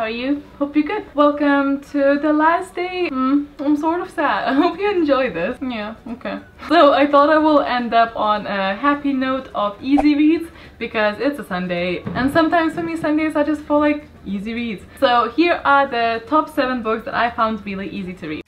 are you? Hope you're good. Welcome to the last day. I'm sort of sad. I hope you enjoy this. Yeah, okay. So I thought I will end up on a happy note of easy reads because it's a Sunday, and sometimes for me Sundays are just for like easy reads. So here are the top 7 books that I found really easy to read.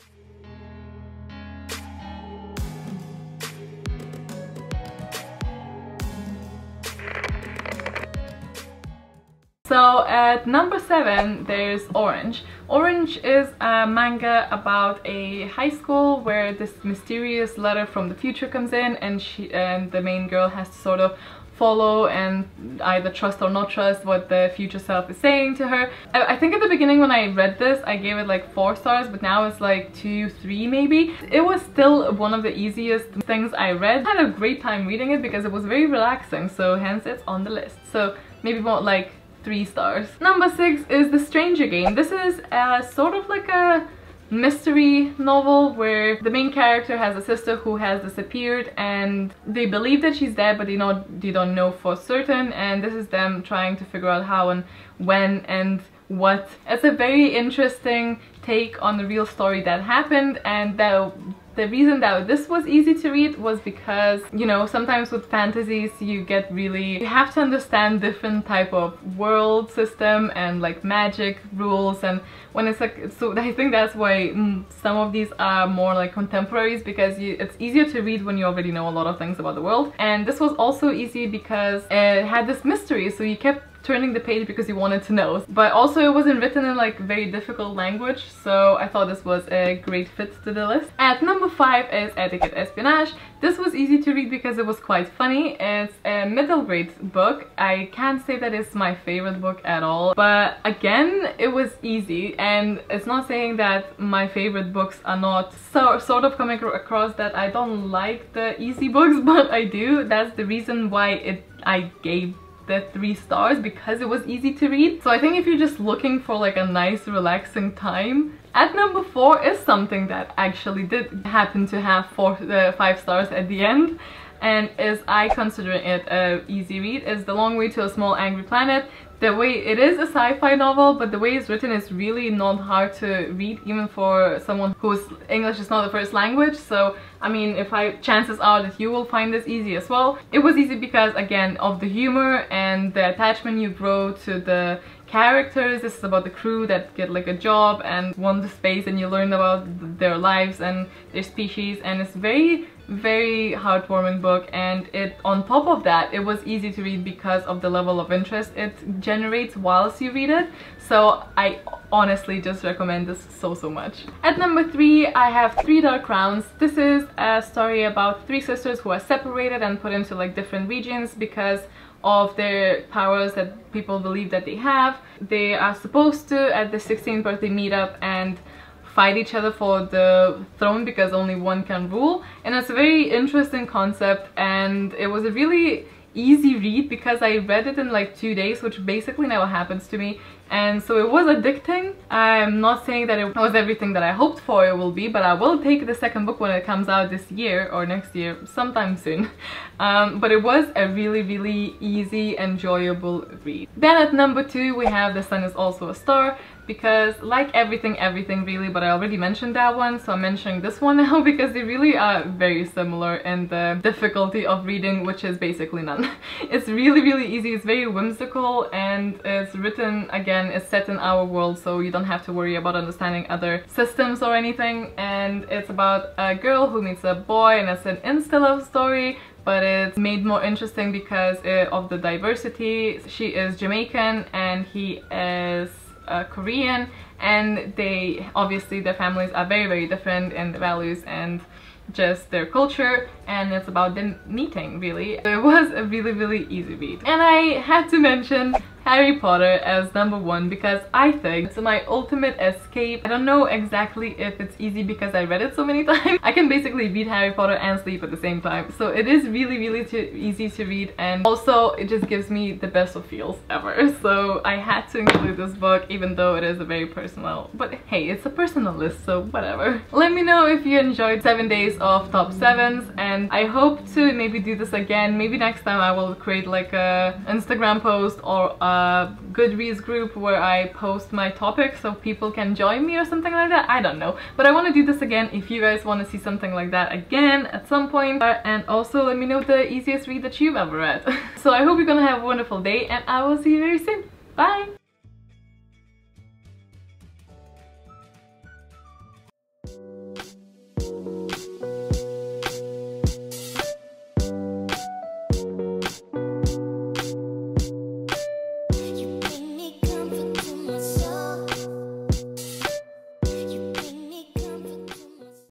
So at number 7 there's Orange. Orange is a manga about a high school where this mysterious letter from the future comes in, and the main girl has to sort of follow and either trust or not trust what the future self is saying to her. I think at the beginning when I read this I gave it like 4 stars, but now it's like 2, 3 maybe. It was still one of the easiest things I read. I had a great time reading it because it was very relaxing, so hence it's on the list. So maybe more like 3 stars. Number 6 is The Stranger Game. This is sort of like a mystery novel where the main character has a sister who has disappeared, and they believe that she's dead, but they don't know for certain, and this is them trying to figure out how and when and what. It's a very interesting take on the real story that happened, and the reason that this was easy to read was because, you know, sometimes with fantasies you have to understand different type of world system and like magic rules, and when it's like, so I think that's why some of these are more like contemporaries, because it's easier to read when you already know a lot of things about the world. And this was also easy because it had this mystery, so you kept turning the page because you wanted to know, but also it wasn't written in like very difficult language, so I thought this was a great fit to the list. At number 5 is Etiquette Espionage. This was easy to read because it was quite funny. It's a middle grade book. I can't say that it's my favorite book at all, but again it was easy, and it's not saying that my favorite books are not sort of coming across that I don't like the easy books, but I do. That's the reason why I gave the 3 stars, because it was easy to read. So I think if you're just looking for like a nice relaxing time. At number 4 is something that actually did happen to have 5 stars at the end, and I consider it a easy read. It's The Long Way to a Small Angry Planet. The way it is a sci-fi novel, but the way it's written is really not hard to read, even for someone whose English is not the first language. So I mean, chances are that you will find this easy as well. It was easy because, again, of the humor and the attachment you grow to the characters. This is about the crew that get like a job and wander space, and you learn about their lives and their species, and it's very heartwarming book. And on top of that, it was easy to read because of the level of interest it generates whilst you read it. So I honestly just recommend this so much. At number 3 I have 3 Dark Crowns. This is a story about 3 sisters who are separated and put into like different regions because of their powers that people believe that they have. They are supposed to, at the 16th birthday, meet up and fight each other for the throne because only one can rule. And it's a very interesting concept, and it was a really easy read because I read it in like 2 days, which basically never happens to me, and so it was addicting. I'm not saying that it was everything that I hoped for it will be, but I will take the second book when it comes out this year or next year, sometime soon. But it was a really easy, enjoyable read. Then at number 2 we have The Sun Is Also a Star, because like everything really, but I already mentioned that one, so I'm mentioning this one now because they really are very similar in the difficulty of reading, which is basically none. It's really easy, it's very whimsical, and it's written, again, it's set in our world, so you don't have to worry about understanding other systems or anything. And it's about a girl who meets a boy, and it's an insta love story, but it's made more interesting because of the diversity. She is Jamaican and he is Korean, and obviously their families are very different in the values and just their culture, and it's about them meeting, really. It was a really easy read. And I had to mention Harry Potter as number 1 because I think it's my ultimate escape. I don't know exactly if it's easy because I read it so many times. I can basically read Harry Potter and sleep at the same time, so it is really easy to read, and also it just gives me the best of feels ever. So I had to include this book, even though it is a very personal, but hey, it's a personal list, so whatever. Let me know if you enjoyed 7 days of top 7s, and I hope to maybe do this again. Maybe next time I will create like a Instagram post or a a Goodreads group where I post my topics so people can join me or something like that. I don't know, but I want to do this again if you guys want to see something like that again at some point. And also let me know the easiest read that you've ever read. So I hope you're gonna have a wonderful day, and I will see you very soon. Bye!